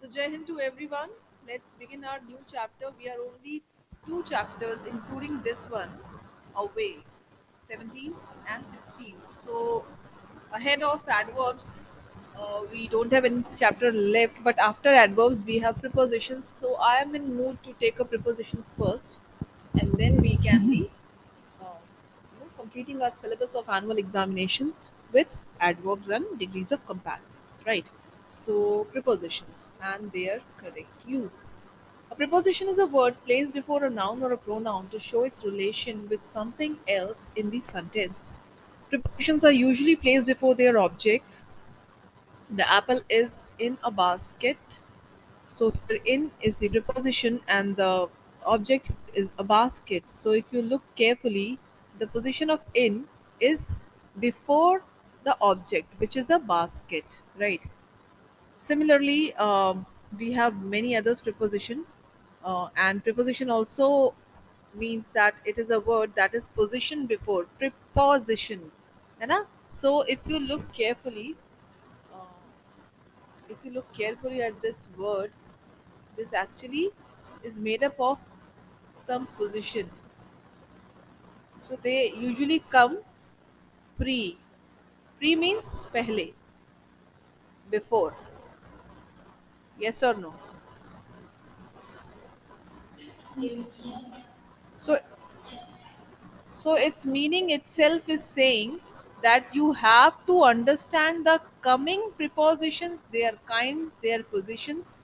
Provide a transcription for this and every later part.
So, Jai Hind to everyone. Let's begin our new chapter. We are only two chapters, including this one, away 17th and 16th. So, ahead of adverbs, we don't have any chapter left, but after adverbs, we have prepositions. So, I am in mood to take up prepositions first, and then we can be completing our syllabus of annual examinations with adverbs and degrees of comparisons, right? So, prepositions and their correct use. A preposition is a word placed before a noun or a pronoun to show its relation with something else in the sentence. Prepositions are usually placed before their objects. The apple is in a basket. So here in is the preposition and the object is a basket. So if you look carefully, the position of in is before the object, which is a basket, right? Similarly, we have many others preposition, and preposition also means that it is a word that is positioned before preposition, है ना? So if you look carefully, uh, at this word, this actually is made up of some position. So they usually come pre. Pre means pehle, before. Yes or no? So so its meaning itself is saying that you have to understand the coming prepositions, their kinds, their positions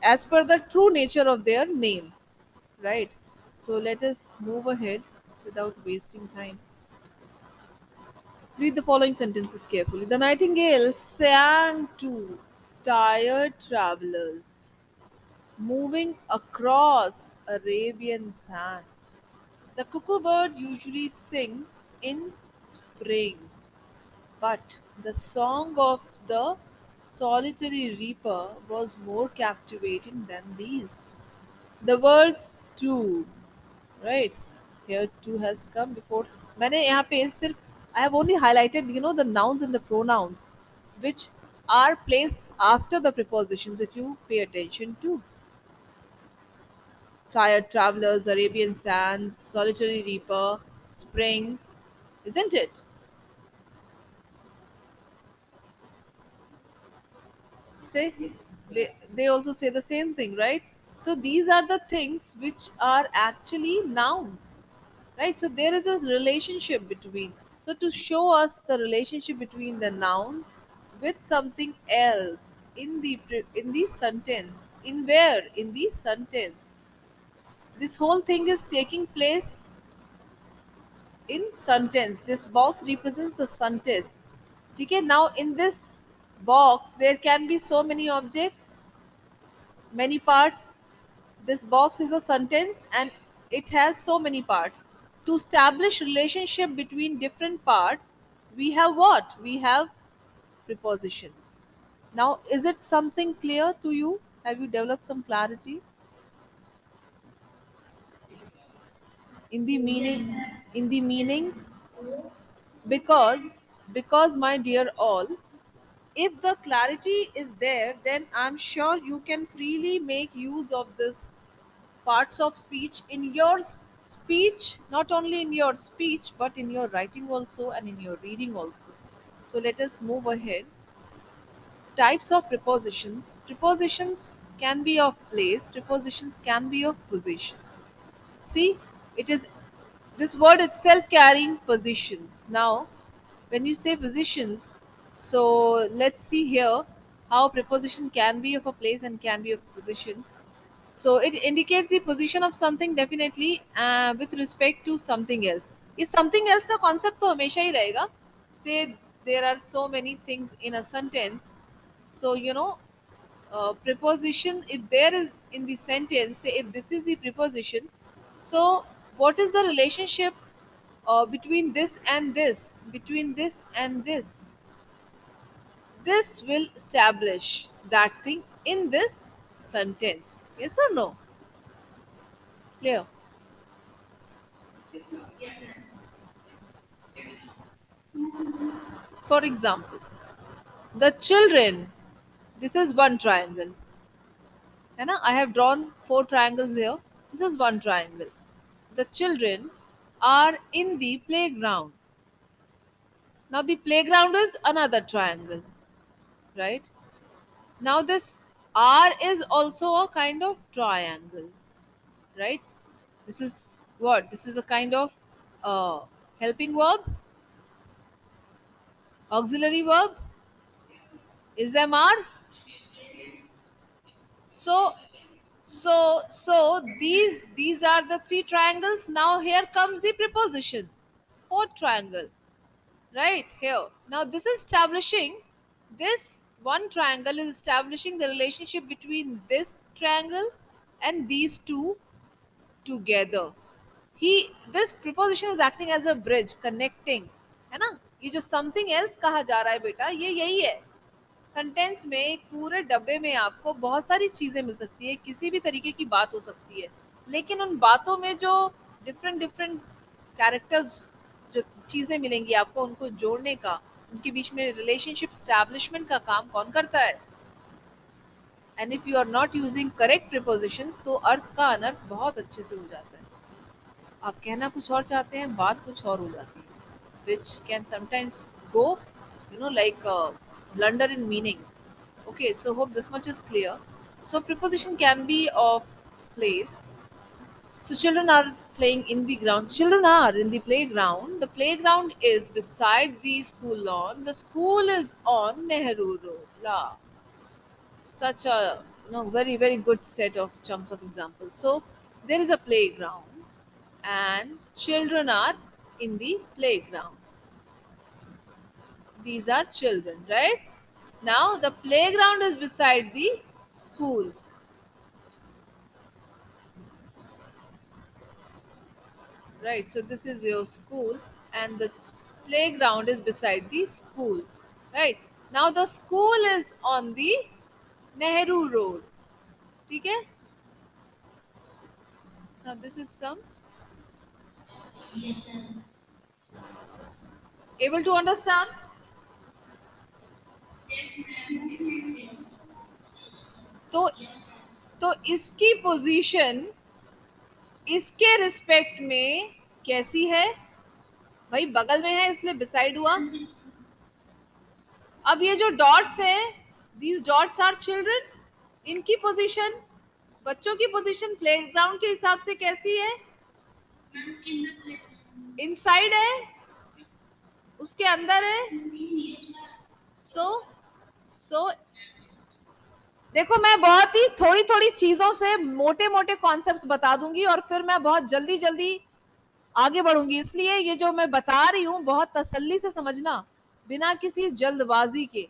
as per the true nature of their name, right? So let us move ahead without wasting time. Read the following sentences carefully. The nightingale sang to tired travelers moving across Arabian sands. The cuckoo bird usually sings in spring, but the song of the solitary reaper was more captivating than these. The words to, right, here to has come before. मैंने यहाँ पे सिर्फ I have only highlighted the nouns and the pronouns which are placed after the prepositions. If you pay attention to tired travelers, Arabian sands, solitary reaper, spring, isn't it? Say they also say the same thing, right? So these are the things which are actually nouns, right? So there is a relationship between. So to show us the relationship between the nouns with something else in the sentence, in where in the sentence, this whole thing is taking place in sentence. This box represents the sentence. Okay, now in this box there can be so many objects, many parts. This box is a sentence and it has so many parts. To establish relationship between different parts, we have what? We have prepositions. Now, is it something clear to you? Have you developed some clarity in the meaning? In the meaning, because my dear all, if the clarity is there, then I'm sure you can freely make use of this parts of speech in your speech, not only in your speech but in your writing also and in your reading also. So let us move ahead. Types of prepositions. Prepositions can be of place, prepositions can be of positions. See, it is this word itself carrying positions. Now, when you say positions, so let's see here how preposition can be of a place and can be of a position. So it indicates the position of something definitely with respect to something else. इस something else का concept तो हमेशा ही रहेगा. Say there are so many things in a sentence. So preposition, if there is in the sentence, say if this is the preposition, so what is the relationship between this and this, between this and this? This will establish that thing in this sentence. Yes or no? Clear? For example, the children, this is one triangle. है ना? I have drawn 4 triangles here. This is one triangle. The children are in the playground. Now the playground is another triangle, right? Now this R is also a kind of triangle, right? This is what? This is a kind of uh, helping verb, auxiliary verb. Is them R? So these are the 3 triangles. Now here comes the preposition. Fourth triangle. Right here. Now this is establishing this one triangle is establishing the relationship between this triangle and these two together. He This preposition is acting as a bridge connecting, है ना? ये जो something else कहा जा रहा है बेटा, ये यही है. सेंटेंस में एक पूरे डब्बे में आपको बहुत सारी चीजें मिल सकती है, किसी भी तरीके की बात हो सकती है, लेकिन उन बातों में जो डिफरेंट डिफरेंट कैरेक्टर्स, जो चीजें मिलेंगी आपको उनको जोड़ने का, उनके बीच में रिलेशनशिप स्टैब्लिशमेंट का काम कौन करता है? And if you are not using correct prepositions तो अर्थ का अनर्थ बहुत अच्छे से हो जाता है. आप कहना कुछ और चाहते हैं, बात कुछ और हो जाती है, which can sometimes go, like blunder in meaning. Okay, so hope this much is clear. So preposition can be of place. So children are playing in the ground. Children are in the playground. The playground is beside the school lawn. The school is on Nehru Road. La. Such a very very good set of chunks of examples. So there is a playground and children are in the playground. These are children, right? Now the playground is beside the school. Right, so this is your school and the playground is beside the school. Right, now the school is on the Nehru Road. Okay, now this is some able to understand. तो तो इसकी position इसके respect में कैसी है? भाई बगल में है इसलिए बिसाइड हुआ. अब ये जो डॉट्स हैं, दीज डॉट्स आर चिल्ड्रन. इनकी पोजीशन, बच्चों की पोजीशन प्लेग्राउंड के हिसाब से कैसी है? इनसाइड है, उसके अंदर है. सो सो देखो, मैं बहुत ही थोड़ी थोड़ी चीजों से मोटे मोटे कॉन्सेप्ट्स बता दूंगी और फिर मैं बहुत जल्दी जल्दी आगे बढ़ूंगी, इसलिए ये जो मैं बता रही हूँ बहुत तसल्ली से समझना, बिना किसी जल्दबाजी के.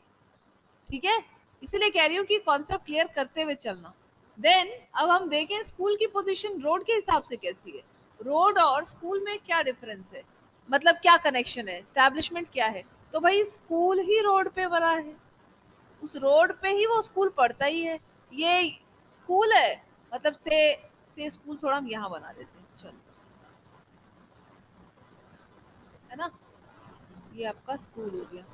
ठीक है, इसलिए कह रही हूँ कि कॉन्सेप्ट क्लियर करते हुए चलना. देन अब हम देखें स्कूल की पोजीशन रोड के हिसाब से कैसी है. रोड और स्कूल में क्या डिफरेंस है, मतलब क्या कनेक्शन है, स्टैब्लिशमेंट क्या है? तो भाई स्कूल ही रोड पे बना है, उस रोड पे ही वो स्कूल पढ़ता ही है. ये स्कूल है, मतलब से स्कूल थोड़ा हम यहाँ बना देते हैं, चलो, है ना? ये आपका स्कूल हो गया.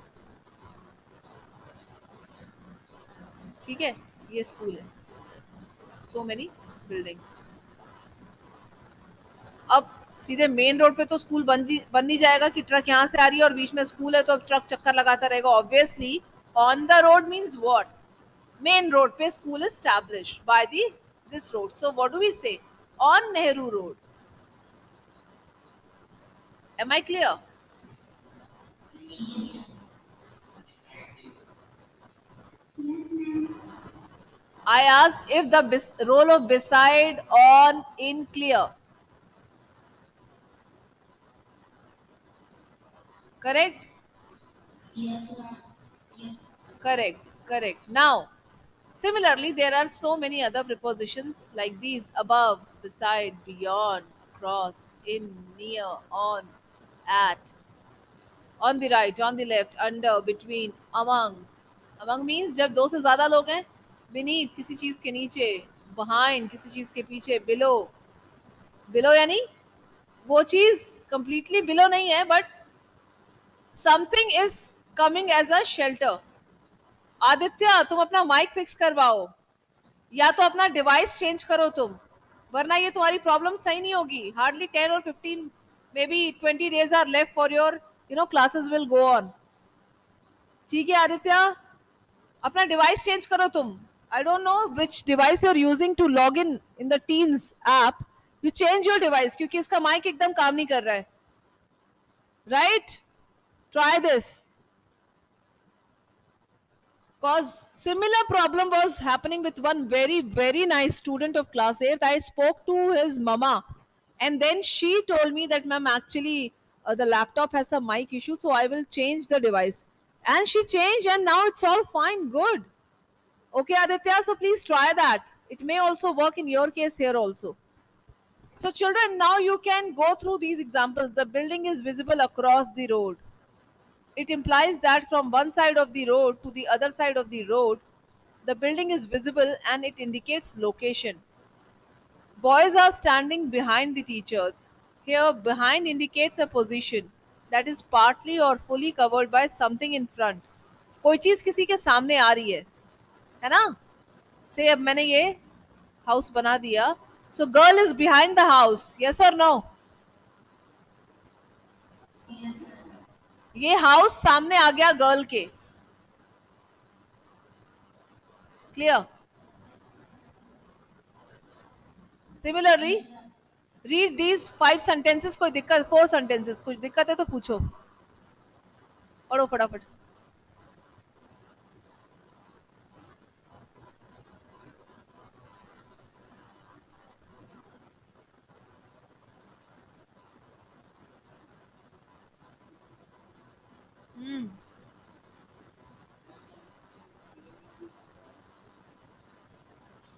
ठीक है, ये स्कूल है. So many buildings. अब सीधे मेन रोड पे तो स्कूल बन नहीं जाएगा कि ट्रक यहाँ से आ रही है और बीच में स्कूल है तो अब ट्रक चक्कर लगाता रहेगा. Obviously on the road means what? Main road पे school established by the this road. So what do we say? On Nehru Road. Am I clear? I asked if the role of beside, on, in, clear. Correct? Correct. Correct. Now, similarly, there are so many other prepositions like these: above, beside, beyond, cross, in, near, on, at, on the right, on the left, under, between, among. Among means जब दो से ज्यादा लोग हैं. Beneath किसी चीज के नीचे. Behind किसी चीज के पीछे. Below. Below यानी वो चीज completely below नहीं है, but something is coming as a shelter. Aditya तुम अपना माइक फिक्स करवाओ. या तो अपना डिवाइस चेंज करो तुम, वरना ये तुम्हारी प्रॉब्लम सही नहीं होगी. Hardly 10 or 15, may be 20 days are left for your classes will go on. ठीक है आदित्य, अपना डिवाइस चेंज करो तुम. I don't know which device you are using to log in the Teams app. You change your device क्योंकि इसका mic एकदम काम नहीं कर रहा है. Right, try this. Cause similar problem was happening with one very nice student of class 8. I spoke to his mama, and then she told me that, ma'am, actually the laptop has a mic issue, so I will change the device. And she changed, and now it's all fine, good. Okay, Aditya, so please try that. It may also work in your case here also. So children, now you can go through these examples. The building is visible across the road. It implies that from one side of the road to the other side of the road, the building is visible and it indicates location. Boys are standing behind the teacher. Here, behind indicates a position that is partly or fully covered by something in front. कोई चीज किसी के सामने आ रही है ना. से अब मैंने ये हाउस बना दिया. So girl is behind the house, yes और नो. ये हाउस सामने आ गया गर्ल के. Clear. Similarly read these 5 sentences. कोई दिक्कत, 4 sentences, कुछ दिक्कत है तो पूछो. पढ़ो फटाफट.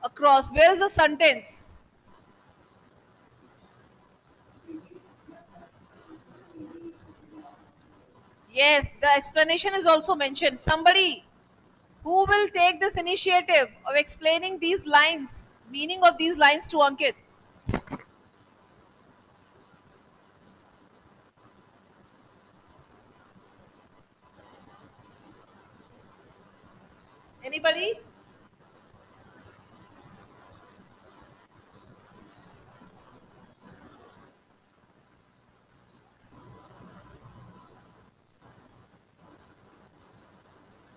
Across, where is the sentence? Yes, the explanation is also mentioned. Somebody who will take this initiative of explaining these lines, meaning of these lines to Ankit. Anybody?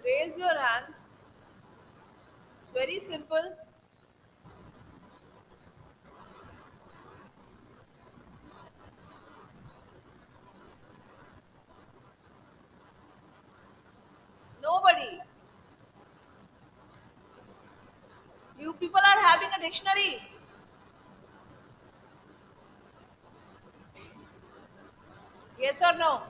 Raise your hands. It's very simple. Nobody. You people are having a dictionary. Yes or no?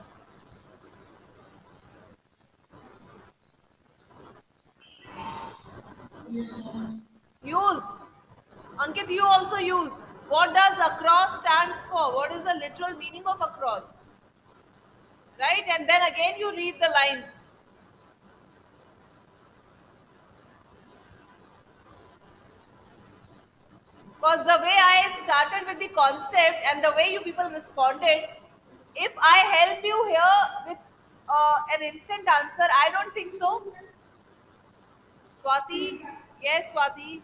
Use. Ankit, you also use. What does across stands for? What is the literal meaning of across? Right? And then again you read the lines. Because the way I started with the concept and the way you people responded, if I help you here with an instant answer, I don't think so. Swati, yes, Swati.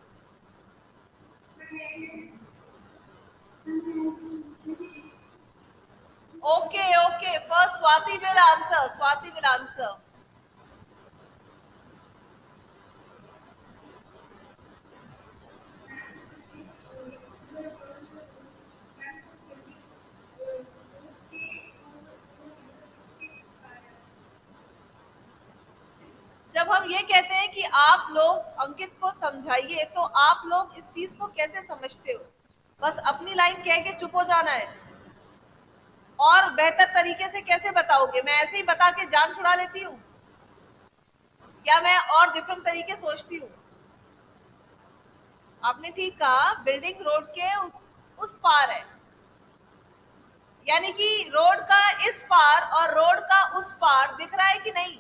Okay, okay. First, Swati will answer. Swati will answer. जब हम ये कहते हैं कि आप लोग अंकित को समझाइए, तो आप लोग इस चीज को कैसे समझते हो? बस अपनी लाइन कह के चुप हो जाना है? और बेहतर तरीके से कैसे बताओगे? मैं ऐसे ही बता के जान छुड़ा लेती हूँ? या मैं और डिफरेंट तरीके सोचती हूँ? आपने ठीक कहा, बिल्डिंग रोड के उस पार है. यानी कि रोड का इस पार और रोड का उस पार दिख रहा है कि नहीं?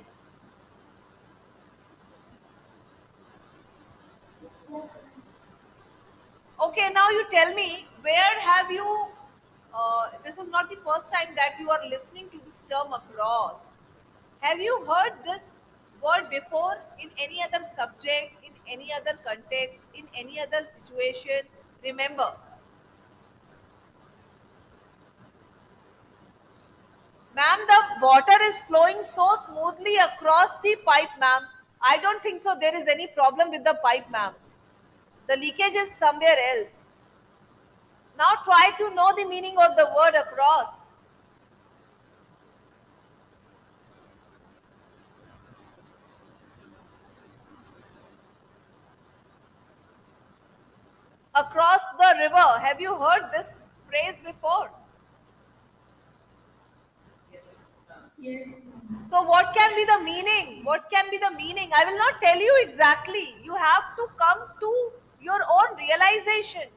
Okay, now you tell me, where have you, this is not the first time that you are listening to this term across. Have you heard this word before in any other subject, in any other context, in any other situation. Remember, ma'am, the water is flowing so smoothly across the pipe, ma'am. I don't think so. There is any problem with the pipe, ma'am. The leakage is somewhere else. Now try to know the meaning of the word across. Across the river. Have you heard this phrase before? So, what can be the meaning? What can be the meaning? I will not tell you exactly. You have to come to your own realization.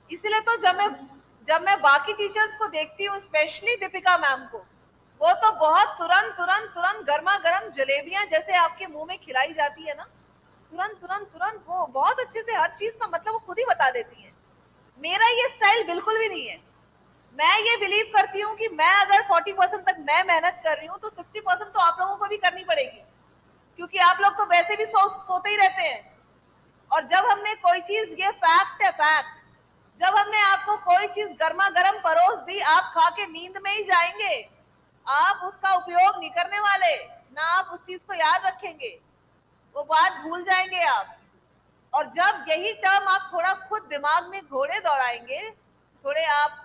इसीलिए तो जब मैं बाकी teachers को देखती हूँ, specially Deepika ma'am को, वो तो बहुत तुरंत तुरंत तुरंत गर्मा गर्म जलेबियां जैसे आपके मुंह में खिलाई जाती है ना, तुरंत तुरंत तुरंत वो बहुत अच्छे से हर चीज का मतलब वो खुद ही बता देती है। मेरा ये स्टाइल बिल्कुल भी नहीं है। मैं ये बिलीव करती हूँ कि मैं अगर 40% तक मैं मेहनत कर रही हूँ तो 60% तो आप लोगों को भी करनी पड़ेगी, क्योंकि आप लोग तो वैसे भी सोते ही रहते हैं। और जब हमने कोई चीज, ये फैक्ट है, फैक्ट, जब हमने आपको कोई चीज गर्मा गर्म परोस दी, आप खा के नींद में ही जाएंगे। आप उसका उपयोग नहीं करने वाले, ना आप उस चीज को याद रखेंगे, वो बात भूल जाएंगे आप। और जब यही टर्म आप थोड़ा खुद दिमाग में घोड़े दौड़ाएंगे, थोड़े आप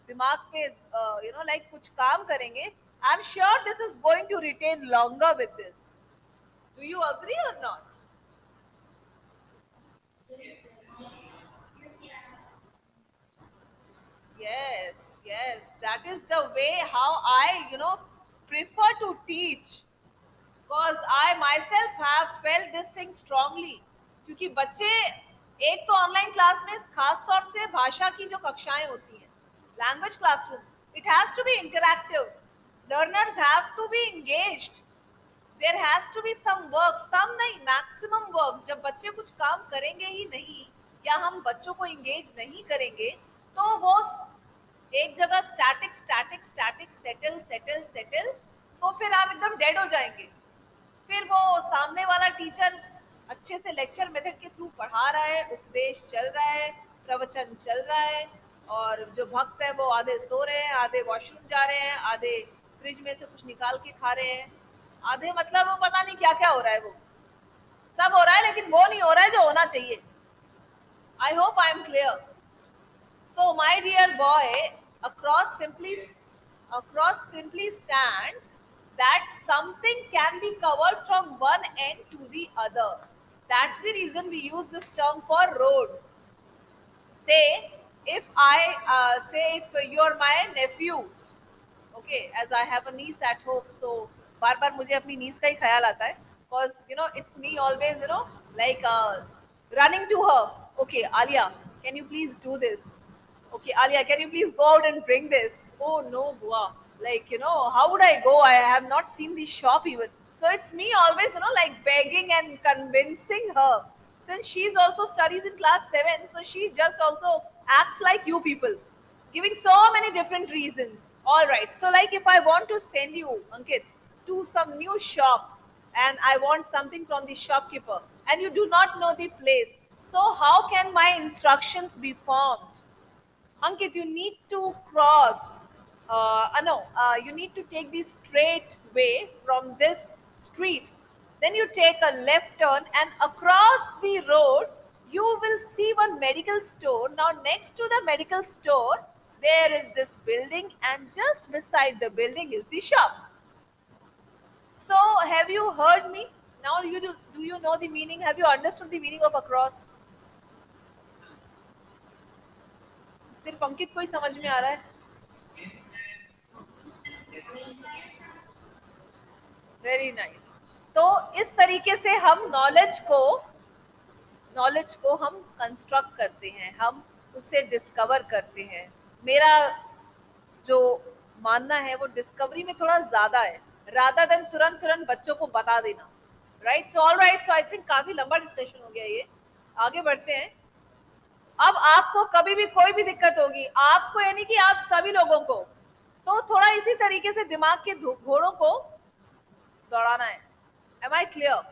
दिमाग पे लाइक कुछ काम करेंगे, I am sure this is going to retain longer with this. Do you agree or not? Yes, yes, that is the way how I, prefer to teach. Because I myself have felt this thing strongly. क्योंकि बच्चे एक तो online class में खास तौर से भाषा की जो कक्षाएं होती हैं, language classrooms, it has to be interactive, learners have to be engaged, there has to be some work, some नहीं, मैक्सिमम वर्क। जब बच्चे कुछ काम करेंगे ही नहीं, या हम बच्चों को इंगेज नहीं करेंगे, तो वो एक जगह static static static, settle settle settle, तो फिर आप एकदम डेड हो जाएंगे। फिर वो सामने वाला टीचर अच्छे से लेक्चर मेथड के थ्रू पढ़ा रहा है, उपदेश चल रहा है, प्रवचन चल रहा है, और जो भक्त है वो आधे सो रहे हैं, आधे वॉशरूम जा रहे हैं, आधे फ्रिज में से कुछ निकाल के खा रहे हैं, आधे मतलब वो पता नहीं क्या क्या हो रहा है, वो सब हो रहा है, लेकिन वो नहीं हो रहा है जो होना चाहिए। I hope I am clear. So, my dear boy, across simply, across simply stands that something can be covered from one end to the other. That's the reason we use this term for road. Say, if if you're my nephew, okay, as I have a niece at home, so बार बार मुझे अपनी niece का ही ख्याल आता है, because it's me always, like running to her. Okay, Alia, can you please do this? Okay, Alia, can you please go out and bring this? Oh no, Bua. Like, how would I go? I have not seen the shop even. So it's me always, like begging and convincing her. Since she's also studies in class 7, so she just also acts like you people, giving so many different reasons. All right. So, like, if I want to send you, Ankit, to some new shop, and I want something from the shopkeeper, and you do not know the place, so how can my instructions be formed? Ankit, you need to cross. No, you need to take the straight way from this street. Then you take a left turn, and across the road, you will see one medical store. Now, next to the medical store, there is this building, and just beside the building is the shop. So, have you heard me? Now, do you know the meaning? Have you understood the meaning of across? सिर्फ अंकित को ही समझ में आ रहा है? Very nice. तो इस तरीके से हम नॉलेज को हम कंस्ट्रक्ट करते हैं, हम उसे डिस्कवर करते हैं। मेरा जो मानना है वो डिस्कवरी में थोड़ा ज्यादा है, रादर देन तुरंत तुरंत बच्चों को बता देना। Right, so all right, so I think काफी लंबा डिस्कशन हो गया ये, आगे बढ़ते हैं। अब आपको कभी भी कोई भी दिक्कत होगी, आपको यानी कि आप सभी लोगों को, तो थोड़ा इसी तरीके से दिमाग के घोड़ों को दौड़ाना है। Am I clear?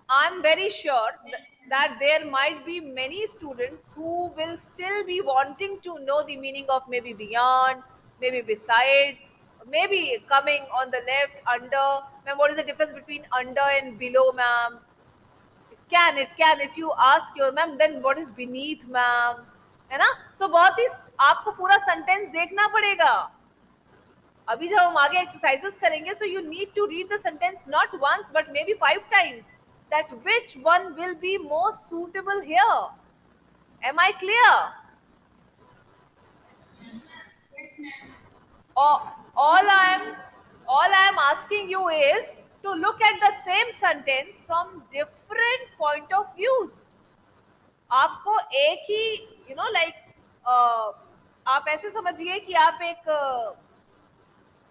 I'm very sure that there might be many students who will still be wanting to know the meaning of maybe beyond, maybe beside, maybe coming on the left, under. Ma'am, what is the difference between under and below, ma'am? It can if you ask your ma'am, then what is beneath, ma'am? है ना? So बहुत ही आपको पूरा sentence देखना पड़ेगा. अभी जब हम आगे एक्सरसाइजेस करेंगे, so you need to read the sentence not once but maybe 5 times, that which one will be most suitable here. Am I clear? All all i am all i am asking you is to look at the same sentence from different point of views. आपको एक ही like आप ऐसे समझिए कि आप एक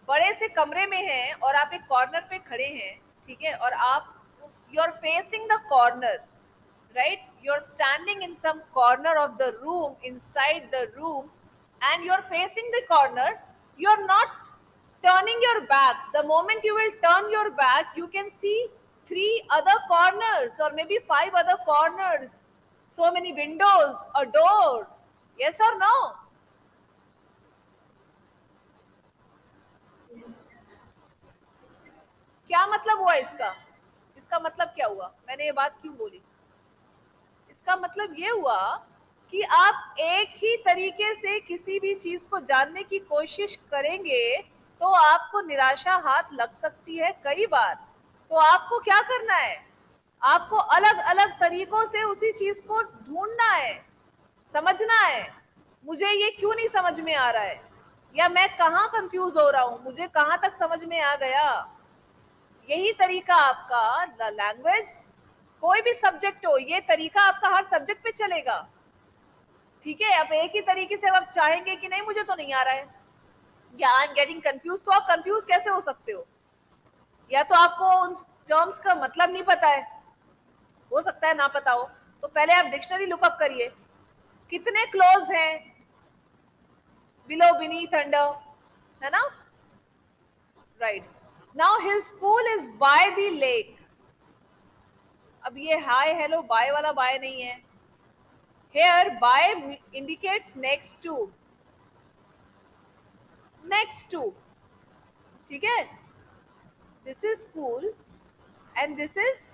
बड़े से कमरे में हैं और आप एक कॉर्नर पे खड़े हैं, ठीक है, और आप you are facing the corner, right? You're standing in some corner of the room, inside the room, and you're facing the corner. You're not turning your back. The moment you will turn your back, you can see three other corners or maybe five other corners, so many windows, a door. Yes or no? क्या मतलब हुआ इसका? इसका मतलब क्या हुआ? मैंने ये बात क्यों बोली? इसका मतलब ये हुआ कि आप एक ही तरीके से किसी भी चीज को जानने की कोशिश करेंगे तो आपको निराशा हाथ लग सकती है कई बार. तो आपको क्या करना है? आपको अलग अलग तरीकों से उसी चीज को ढूंढना है, समझना है. मुझे ये क्यों नहीं समझ में आ रहा है, या मैं कहाँ कंफ्यूज हो रहा हूँ, मुझे कहाँ तक समझ में आ गया. यही तरीका आपका द लैंग्वेज, कोई भी सब्जेक्ट हो, ये तरीका आपका हर सब्जेक्ट पे चलेगा. ठीक है, अब एक ही तरीके से आप चाहेंगे कि नहीं मुझे तो नहीं आ रहा है, या आई एम गेटिंग कंफ्यूज, तो आप कंफ्यूज कैसे हो सकते हो? या तो आपको उन टर्म्स का मतलब नहीं पता है, हो सकता है ना पता हो. तो पहले आप डिक्शनरी लुकअप करिए, कितने क्लोज हैं, बिलो, बीनीथ, अंडर, है ना? Right. Now his school is by the lake. अब ये हाय हेलो बाय वाला बाय नहीं है. Here by indicates next to, next to. ठीक है? This is school and this is,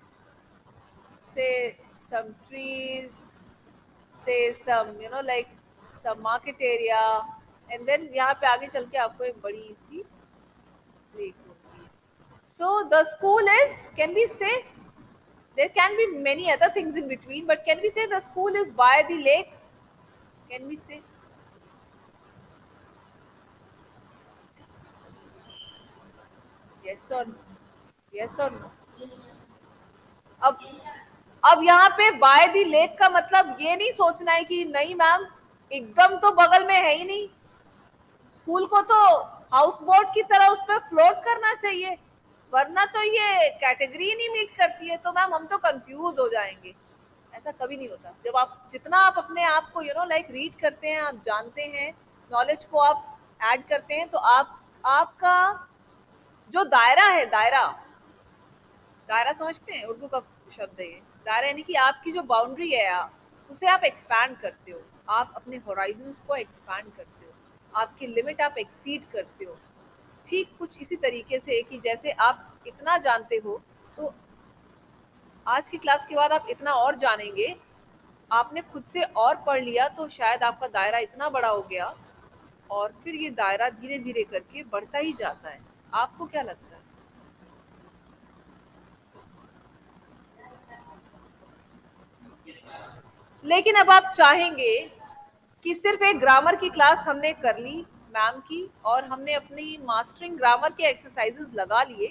say, some trees, say some like some market area, and then यहाँ पे आगे चल के आपको एक बड़ी सी lake होती है. So the school is, can we say, there can be many other things in between, but can we say the school is by the lake? Can we say? Yes or no? Yes or no? अब अब यहाँ पे by the lake का मतलब ये नहीं सोचना है कि नहीं मैम एकदम तो बगल में है ही नहीं, स्कूल को तो हाउस बोट की तरह उस पर फ्लोट करना चाहिए, वरना तो ये कैटेगरी नहीं मीट करती है, तो मैम हम तो कंफ्यूज हो जाएंगे. ऐसा कभी नहीं होता. जब आप जितना आप अपने आप को लाइक रीड करते हैं, आप जानते हैं, नॉलेज को आप ऐड करते हैं, तो आप आपका जो दायरा है, दायरा, दायरा समझते हैं, उर्दू का शब्द है ये. दायरा यानी कि आपकी जो बाउंड्री है, उसे आप एक्सपैंड करते हो, आप अपने होराइजन्स को एक्सपैंड करते हो, आपकी लिमिट आप एक्सीड करते हो. ठीक कुछ इसी तरीके से कि जैसे आप इतना जानते हो, तो आज की क्लास के बाद आप इतना और जानेंगे, आपने खुद से और पढ़ लिया तो शायद आपका दायरा इतना बड़ा हो गया, और फिर ये दायरा धीरे धीरे करके बढ़ता ही जाता है. आपको क्या लगता है? लेकिन अब आप चाहेंगे कि सिर्फ एक ग्रामर की क्लास हमने कर ली मैम की, और हमने अपनी मास्टरिंग ग्रामर के एक्सरसाइजेस लगा लिए,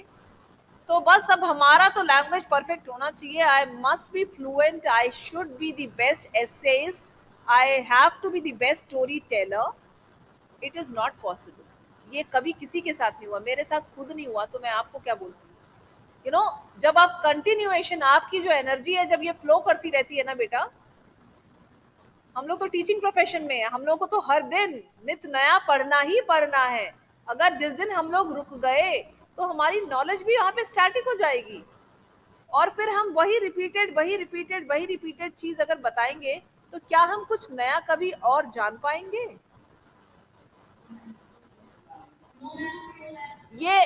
तो बस अब हमारा तो लैंग्वेज परफेक्ट होना चाहिए. I must be fluent, I should be the best essayist, I have to be the best story teller. It is not possible. ये कभी किसी के साथ नहीं हुआ, मेरे साथ खुद नहीं हुआ, तो मैं आपको क्या बोलती हूँ. जब आप कंटिन्यूएशन, आपकी जो एनर्जी है, जब ये फ्लो करती रहती है ना बेटा, हम लोग तो टीचिंग प्रोफेशन में है, हम लोग को तो हर दिन नित नया पढ़ना ही पढ़ना है. अगर जिस दिन हम लोग रुक गए तो हमारी नॉलेज भी यहाँ पे स्टैटिक हो जाएगी. और फिर हम वही रिपीटेड चीज अगर बताएंगे, तो क्या हम कुछ नया कभी और जान पाएंगे? ये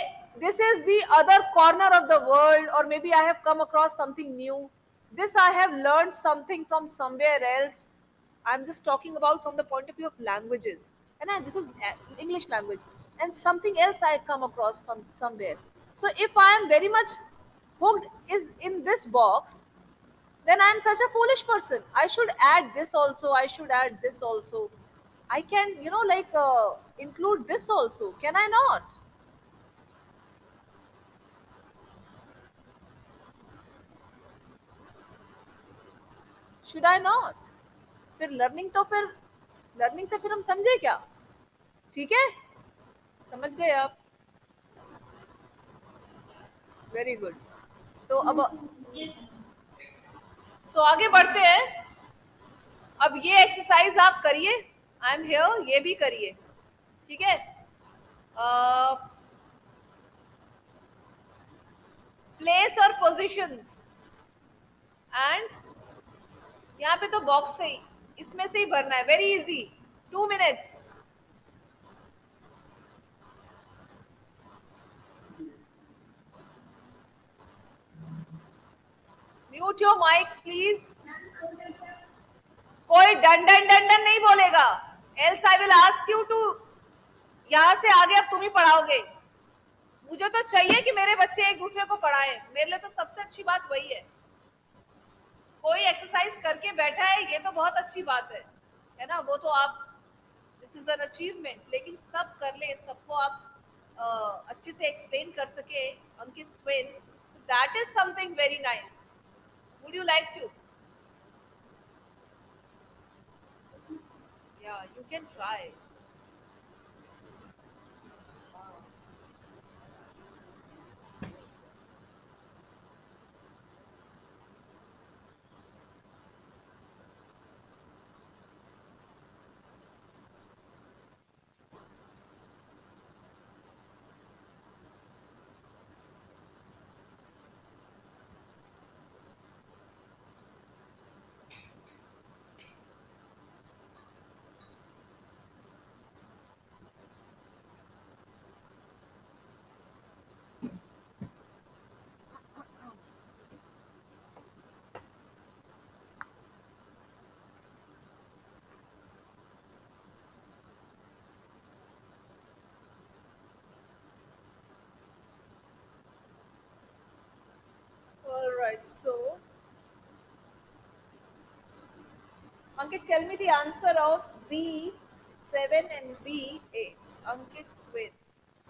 this is the other corner of the world, or maybe I have come across something new. This I have learned something from somewhere else. I'm just talking about from the point of view of languages, and this is English language, and something else I come across somewhere. So if I am very much hooked is in this box, then I'm such a foolish person. I should add this also, I should add this also. I can, like, include this also, can I not? Should I not? फिर learning तो फिर हम समझे क्या? ठीक है, समझ गए आप? Very good. तो अब तो आगे बढ़ते हैं। अब ये एक्सरसाइज आप करिए, आई एम हियर, ये भी करिए। ठीक है। प्लेस और पोजीशंस, एंड यहाँ पे तो बॉक्स से ही, इसमें से ही भरना है, very easy. 2 minutes. Mute your mics please. कोई डंडन डंडन नहीं बोलेगा। Else I will ask you to, यहाँ से आगे अब तुम ही पढ़ाओगे। मुझे तो चाहिए कि मेरे बच्चे एक दूसरे को पढ़ाएं, मेरे लिए तो सबसे अच्छी बात वही है। कोई एक्सरसाइज करके बैठा है, ये तो बहुत अच्छी बात है ना? वो तो आप, दिस इज एन अचीवमेंट, लेकिन सब कर ले, सबको आप अच्छे से एक्सप्लेन कर सके, Ankit Swain, that is something very nice. Would you like to? या you can try. Alright, so Ankit, tell me the answer of B7 and B8. Ankit Swin.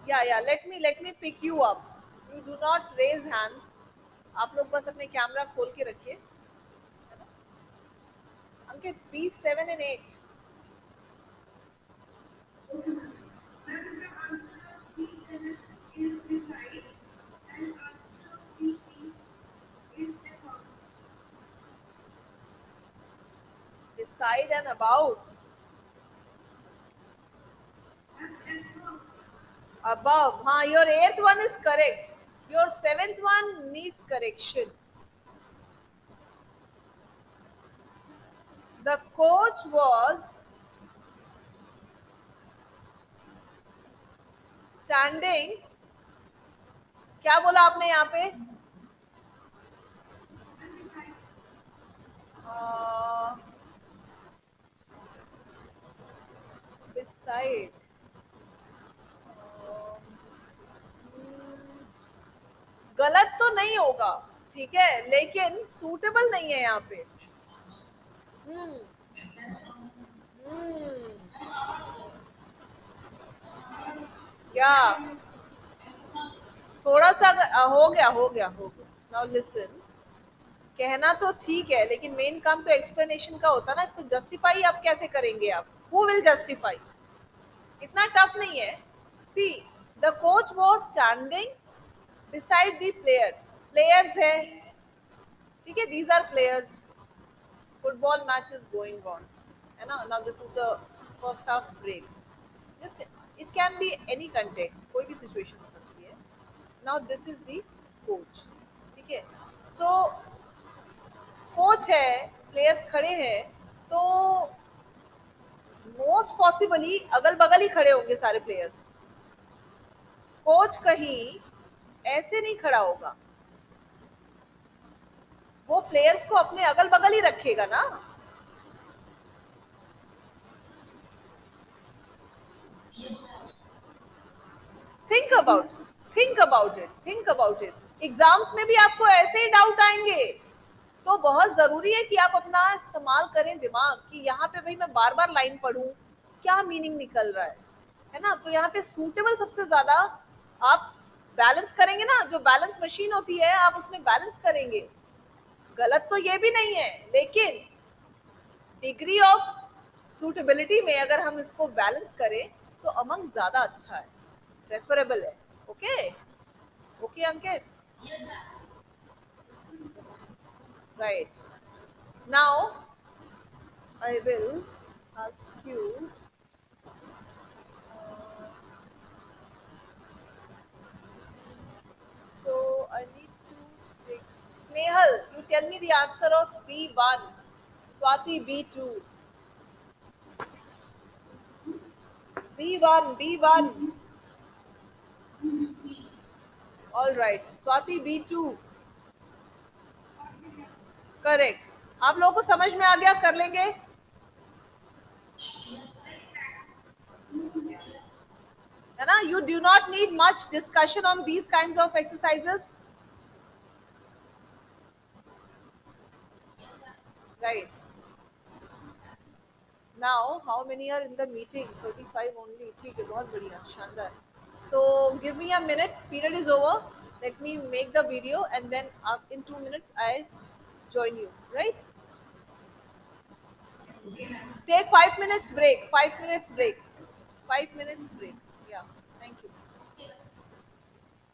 Yeah, let me pick you up. You do not raise hands. आप लोग बस अपने camera खोल के रखिए, है ना? अंकित, B7 and 8। Beside and about. Above. हाँ, your eighth one is correct. Your seventh one needs correction. The coach was standing. क्या बोला आपने यहाँ पे? Uh, beside. हम्म, गलत तो नहीं होगा, ठीक है, लेकिन सूटेबल नहीं है यहाँ पे। हम्म। हम्म। या थोड़ा सा हो गया। नाउ लिसन, कहना तो ठीक है, लेकिन मेन काम तो एक्सप्लेनेशन का होता है ना। इसको जस्टिफाई आप कैसे करेंगे? आप हु विल जस्टिफाई? इतना टफ नहीं है। See, the coach was standing beside the player. Players है, ठीक है, these are players. Football match is going on, है ना? Now this is the first half break. Just it can be any context, कोई भी situation हो सकती है। Now this is the coach, ठीक है। सो कोच है, प्लेयर्स खड़े हैं, तो मोस्ट पॉसिबली अगल बगल ही खड़े होंगे सारे प्लेयर्स। कोच कहीं ऐसे नहीं खड़ा होगा, वो प्लेयर्स को अपने अगल बगल ही रखेगा ना। Think about think about it, think about it. Exams में भी आपको ऐसे ही डाउट आएंगे, तो बहुत जरूरी है कि आप अपना इस्तेमाल करें दिमाग, कि यहाँ पे भाई मैं बार बार लाइन पढ़ूं, क्या मीनिंग निकल रहा है ना। तो यहाँ पे सूटेबल सबसे ज्यादा आप बैलेंस करेंगे ना, जो बैलेंस मशीन होती है आप उसमें बैलेंस करेंगे। गलत तो ये भी नहीं है, लेकिन डिग्री ऑफ सूटेबिलिटी में अगर हम इसको बैलेंस करें तो अमंग ज्यादा अच्छा है, प्रेफरेबल है। Okay, okay Ankit, right. Now I will ask you. So I need to take. Snehal, you tell me the answer of B1. Swati B2. B1, B1. All right. Swati B2. Correct. आप लोगों को समझ में आ गया, कर लेंगे, है ना। You do not need much discussion on these kinds of exercises, right? Now, how many are in the meeting? 35 only. ठीक है, बहुत बढ़िया, शानदार. So, give me a minute. Period is over. Let me make the video, and then in 2 minutes I join you. Right? Take 5 minutes break. 5 minutes break. 5 minutes break. Yeah. Thank you.